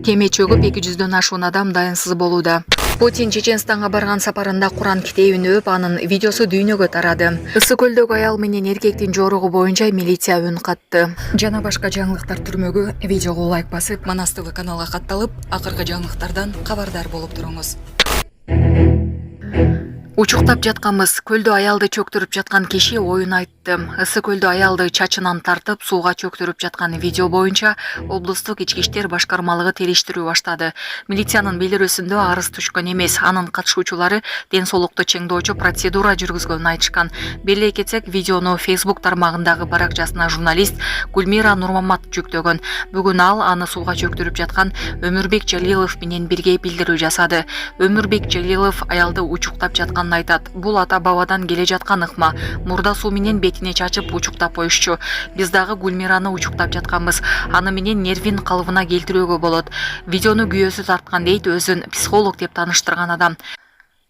Кеме чөгүп 200дөн ашуун адам дайынсыз болууда. Путин Чеченстанга барган сапарында Куран китебин өп, анын видеосу дүйнөгө тарады. Ысык көлдөгү аял менен эркектин жоругу боюнча милиция үн катты. Жана башка жаңылыктар түрмөгү видеого лайк басып, Манас ТВ каналга катталып, акыркы жаңылыктардан кабардар болуп туруңуз. Учуктап жатканбыз. Көлдө аялды чөктүрүп жаткан киши оюн айтты. Ысык көлдө аялды чачынан тартып сууга чөктүрүп жаткан видео боюнча облустук ички иштер башкармалыгы териштирүү баштады. Милициянын билдирүүсүндө арыз түшкөн эмес, анын катышуучулары ден соолукту чыңдоочу процедура жүргүзгөнүн айтышкан. Беле кетсек, видеону Facebook тармагындагы баракчасына журналист Гүлмира Нурмамат жүктөгөн. Бүгүн ал аны сууга чөктүрүп жаткан Өмүрбек Жалилов менен бирге билдирүү жасады. Өмүрбек Жалилов аялды учуктап жаткан айтат. Бул ата бабадан келе жаткан ыкма. Мурда суу менен бетине чачып учуктап коюшчу. Биз дагы Гүлмираны учуктап жатканбыз. Аны менен нервин калыбына келтирүүгө болот. Видеону күйөөсү тарткан дейт өзүн психолог деп тааныштырган адам.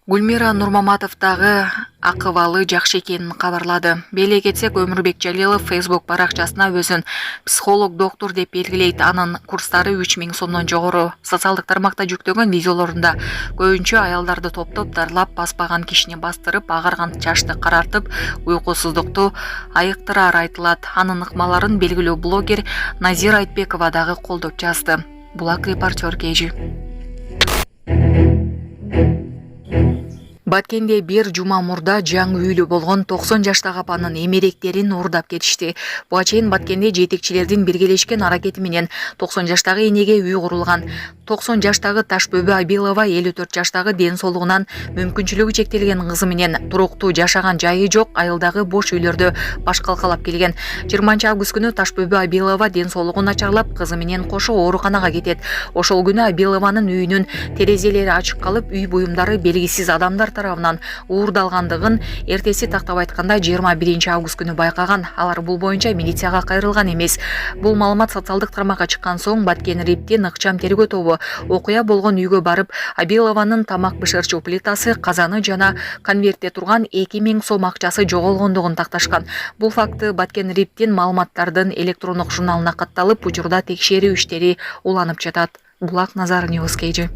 Гүлмира Нурмаматов дагы акыбалы жакшы экенин кабарлады. Беле кетсек, Өмүрбек Жалилов Facebook баракчасына өзүн психолог доктор деп белгилейт. Анын курстары 3000 сомдон жогору. Социалдык тармакта жүктөгөн видеолорунда көбүнчө аялдарды топтоп дарлап, баспаган кишини бастырып, агарган чачты карартып, уйкусуздукту айыктыраар айтылат. Анын ыкмаларын белгилүү блогер Назира Айтбекова дагы колдоп жазды. Булак репортер KG. Баткенде бир жума мурда жаң үйлүү болгон 90 жаштагы апанын эмеректерин уурдап кетишти. Буга чейин Баткенде жетекчилердин биргелешкен аракети менен 90 жаштагы энеге үй курулган. 90 жаштагы Ташбөбө Абилова 54 жаштагы ден соолугунан мүмкүнчүлүгү чектелген кызы менен туруктуу жашаган жайы жок айылдагы бош үйлөрдө баш калкалап келген. 20 август күнү Ташбөбө Абилова ден соолугу начарлап кызы менен кошо ооруканага кетет. Ошол күнү Абилованын үйүнүн терезелери ачык калып, үй буюмдары белгисиз адамдар тарабынан уурдалгандыгын эртеси тактап айтканда 21 август күнү байкаган. Алар бул боюнча милицияга кайрылган эмес. Бул маалымат социалдык тармакка чыккан соң Баткен Риптин ыкчам тергөө тобу окуя болгон үйгө барып, Абилованын тамак бышырчу плитасы, казаны жана конвертте турган 2000 сом акчасы жоголгондугун такташкан. Бул факты Баткен Риптин маалыматтардын электрондук журналына катталып, учурда текшерүү иштери уланып жатат. Булак Назар News KG.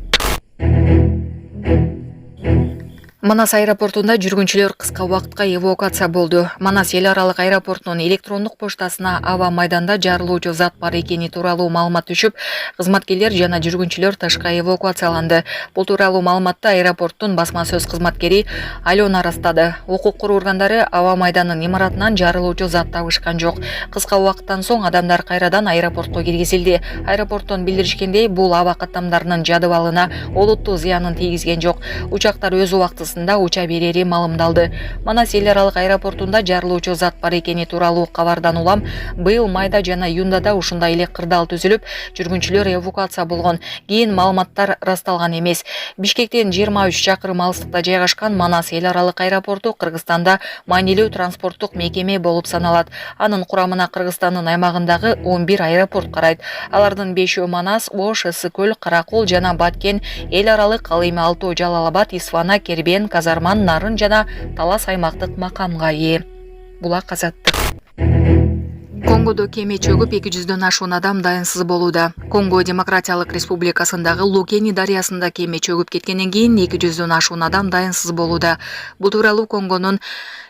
Манас аэропортунда жүргүнчүлөр кыска убакытка эвакуация болду. Манас эл аралык аэропортунун электрондук поштасына аба майданда жарылуучу зат бар экени тууралуу маалымат түшүп, кызматкерлер жана жүргүнчүлөр тышка эвакуацияланды. Бул тууралуу маалыматты аэропорттун басма сөз кызматкери Алена растады. Укук коруу органдары аба майданынын имаратынан жарылуучу зат табышкан жок. Кыска убакыттан соң адамдар кайрадан аэропортко киргизилди. Аэропорттон билдиришкендей, бул аба каттамдарынын жадыбалына олуттуу зыянын тийгизген жок. Учактар өз убактысында уча берери маалымдалды. Манас эл аралык аэропортунда жарылуучу зат бар экени тууралуу кабардан улам быйыл майда жана июнда да ушундай эле кырдаал түзүлүп, жүргүнчүлөр эвакуация болгон. Кийин маалыматтар расталган эмес. Бишкектен 23 чакырым алыстыкта жайгашкан Манас эл аралык аэропорту Кыргызстанда маанилүү транспорттук мекеме болуп саналат. Анын курамына Кыргызстандын аймагындагы 11 аэропорт карайт. Алардын 5-өө Манас, Ош, Ысык көл, Каракол жана Баткен эл аралык, ал эми Алтоо, Жалал-Абад, Исфана, Кербен, Казарман, Нарын жана Талас аймактык макамга ээ. Булак Азаттык. Конгодо кеме чөгүп 200дөн ашуун адам дайынсыз болууда. Конго Демократиялык Республикасындагы Лукени дарыясында кеме чөгүп кеткенден кийин 200дөн ашуун адам дайынсыз болууда. Бул тууралуу Конгонун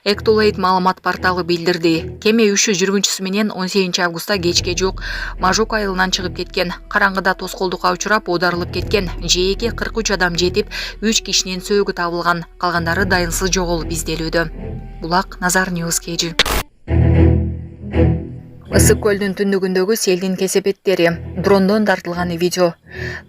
Эктулейт маалымат порталы билдирди. Кеме 3 жүргүнчүсү менен 18 августта кечке жок Мажук айылынан чыгып кеткен. Караңгыда тоскоолдукка учурап оодарылып кеткен. Жээкке 43 адам жетип, 3 кишинин сөөгү табылган. Калгандары дайынсыз жоголуп изделүүдө. Булак Назар News KG. Ысык көлдүн түндүгүндөгү селдин кесепеттери. Дрондон тартылган видео.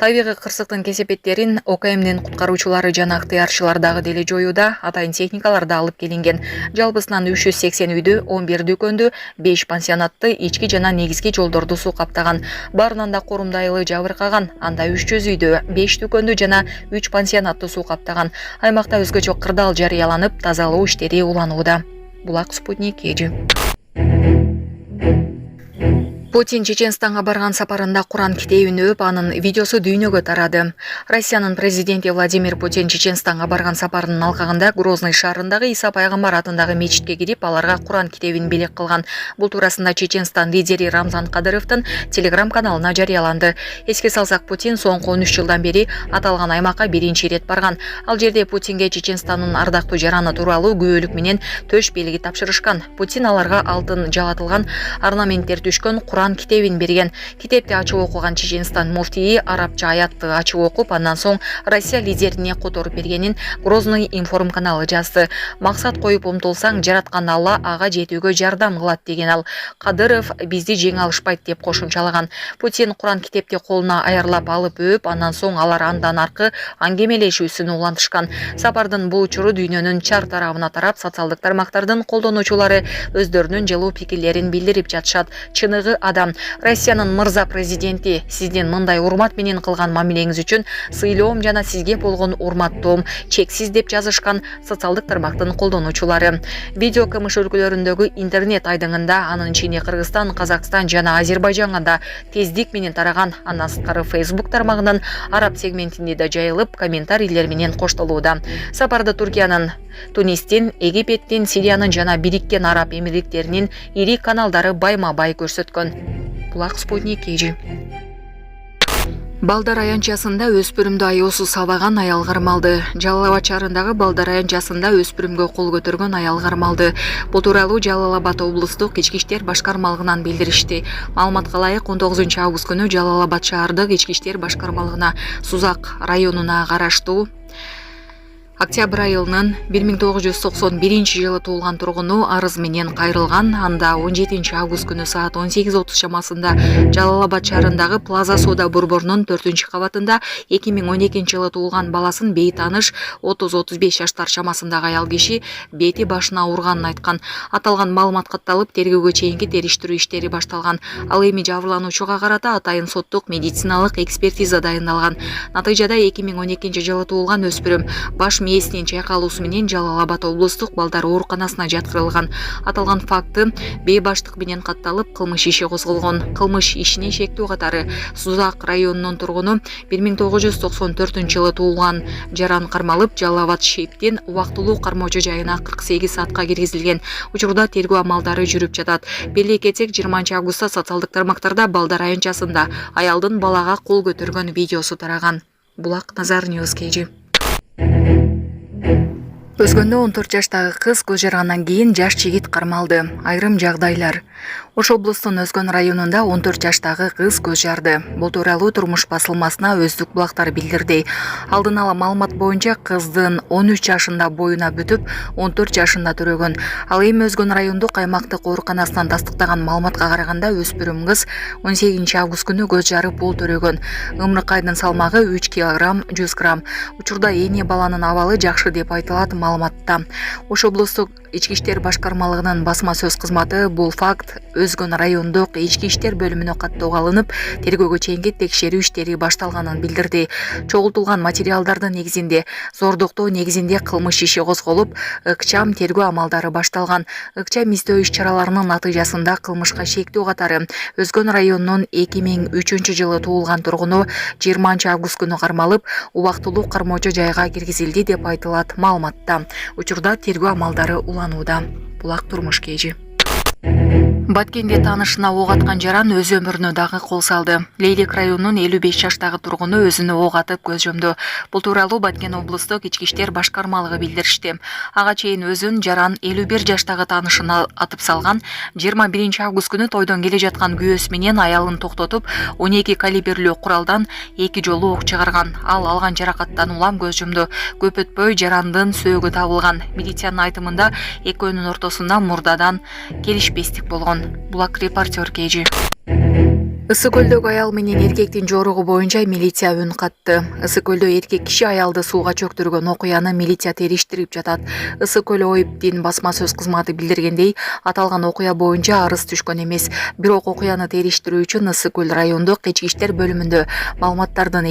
Табигый кырсыктын кесепеттерин ОКМдин куткаруучулары жана ыктыярчылар дагы деле жоюуда, атайын техникалар да алып келинген. Жалпысынан 380 үйдү, 11 дүкөндү, 5 пансионатты, ички жана негизги жолдорду суу каптаган. Баарынан да корумда айылы жабыркаган. Анда 300 үйдү, 5 дүкөндү жана 3 пансионатты суу каптаган. Аймакта өзгөчө кырдаал жарыяланып, тазалоо иштери уланууда. Булак Спутник KG. Путин Чеченстанга барган сапарында Куран китебин өп, анын видеосу дүйнөгө тарады. Россиянын президенти Владимир Путин Чеченстанга барган сапарынын алкагында Грозный шаарындагы Иса пайгамбар атындагы мечитке кирип, аларга Куран китебин белек кылган. Бул туурасында Чеченстан лидери Рамзан Кадыровдун телеграм-каналына жарыяланды. Эске салсак, Путин соңку 13 жылдан бери аталган аймакка биринчи ирет барган. Ал жерде Путинге Чеченстандын ардактуу жараны тууралуу күбөлүк менен төш белги тапшырышкан. Путин аларга алтын жалатылган орнаменттер түшкөн Куран китебин берген. Китепти ачып окуган Чеченстан муфтийи арабча аятты ачып окуп, андан соң Россия лидерине которуп бергенин Грозный информ каналы жазды. Максат коюп умтулсаң, жараткан Алла ага жетүүгө жардам кылат деген ал. Кадыров бизди жеңе алышпайт деп кошумчалаган. Путин Куран китепти колуна аярлап алып өп, андан соң алар андан аркы аңгемелешүүсүн улантышкан. Сапардын бул учуру дүйнөнүн чар тарабына тарап, социалдык тармактардын колдонуучулары өздөрүнүн жылуу пикирлерин билдирип жатышат. Чыныгы адам, Россиянын мырза президенти, сиздин мындай урмат менен кылган мамилеңиз үчүн сыйлоом жана сизге болгон урматтоом чексиз деп жазышкан социалдык тармактын колдонуучулары. Видео КМШ өлкөлөрүндөгү интернет айдыңында, анын ичинде Кыргызстан, Казакстан жана Азербайжанга да тездик менен тараган. Андан сырткары Facebook тармагынын араб сегментинде да жайылып, комментарийлер менен коштолууда. Сапарды Туркиянын, Тунистин, Египеттин, Сириянын жана Бириккен Араб Эмирликтеринин ири каналдары байма-бай көрсөткөн. Булак Спутник KG. Балдар аянчасында өспүрүмдү аяосуз сабаган аял кармалды. Жалал Абад шаарындагы Балдар аянчасында өспүрүмгө кол көтөргөн аял кармалды. Бул тууралуу Жалал Абад облустук ички иштер башкармалыгынан билдиришти. Маалыматка ылайык, 19 август күнү Жалал Абад шаардык ички иштер башкармалыгына Сузак районуна караштуу Октябрь айылынын 1991 жылы туулган тургуну арыз менен кайрылган. Анда 17 август күнү саат 18:30 чамасында Жалал Абад шаарындагы Плаза Сода борборунун 4-кабатында 2012 жылы туулган баласын бейтаныш 30-35 жаштар чамасындагы аял киши бети башына урганын айткан. Аталган маалымат катталып, тергөөгө чейинки териштирүү иштери башталган. Ал эми жабырлануучуга карата атайын соттук медициналык экспертиза дайындалган. Натыйжада 2012 жылы туулган өспүрүм баш мээсинин чайкалуусу менен Жалал Абад облустук балдар ооруканасына жаткырылган. Аталган факты бейбаштык менен катталып, кылмыш иши козголгон. Кылмыш ишине шектүү катары Сузак районунун тургуну 1994 жылы туулган жаран кармалып, Жалал Абад шептин убактылуу кармоочу жайына 48 саатка киргизилген. Учурда тергөө амалдары жүрүп жатат. Белек кетсек, 20 августта социалдык тармактарда Балдар аянчасында аялдын балага кол көтөргөн видеосу тараган. Булак Назар Ньюс KG. Өзгөндө 14 жаштагы кыз көз жаргандан кийин жаш жигит кармалды. Айрым жагдайлар. Ош облустунун Өзгөн районунда 14 жаштагы кыз көз жарды. Бул тууралуу турмуш басылмасына Өздүк булактар билдирди. Алдын ала маалымат боюнча, кыздын 13 жашында боюна бүтүп, 14 жашында төрөгөн. Ал эми Өзгөн райондук аймактык ооруканасынан тастыктаган маалыматка караганда, өспүрүм кыз 18 август күнү көз жарып бул төрөгөн. Ымыркайдын салмагы 3 кг 100 грамм. Учурда эне баланын абалы жакшы деп айтылат маалыматта. Ош облустук ички иштер башкармалыгынын басма сөз кызматы бул факт Өзгөн райондук ички иштер бөлүмүнө каттоого алынып, тергөөгө чейинки текшерүү иштери башталганын билдирди. Чогултулган материалдардын негизинде зордуктоо негизинде кылмыш иши козголуп, ыкчам тергөө амалдары башталган. Ыкчам издөө иш-чараларынын натыйжасында кылмышка шектүү катары Өзгөн районунун 2003 жылы туулган тургуну 20 август күнү кармалып, убактылуу кармоочу жайга киргизилди деп айтылат маалыматта. Учурда тергөө амалдары уланууда. Булак Турмуш KG. Баткенде таанышына ок аткан жаран өз өмүрүнө дагы кол салды. Лейлек районунун 55 жаштагы тургуну өзүнө ок атып көз жумду. Бул тууралуу Баткен облустук ички иштер башкармалыгы билдиришти. Ага чейин өзүн жаран 51 жаштагы таанышына атып салган. 21 август күнү тойдон келе жаткан күйөөсү менен аялын токтотуп, 12 калибрлүү куралдан 2 жолу ок чыгарган. Ал алган жаракаттан улам көз жумду. Көп өтпөй жарандын сөөгү табылган. Милициянын айтымында экөөнүн ортосунда мурдадан келишпестик болгон. Булак Репортер KG. Ысык көлдөгү аял менен эркектин жоругу боюнча милиция үн катты. Ысык көлдө эркек киши аялды сууга чөктүргөн окуяны милиция териштирип жатат. Ысык көл ОИБдин басма сөз кызматы билдиргендей, аталган окуя боюнча арыз түшкөн эмес. Бирок окуяны териштирүү үчүн Ысык көл райондук ички иштер бөлүмүндө маалыматтардын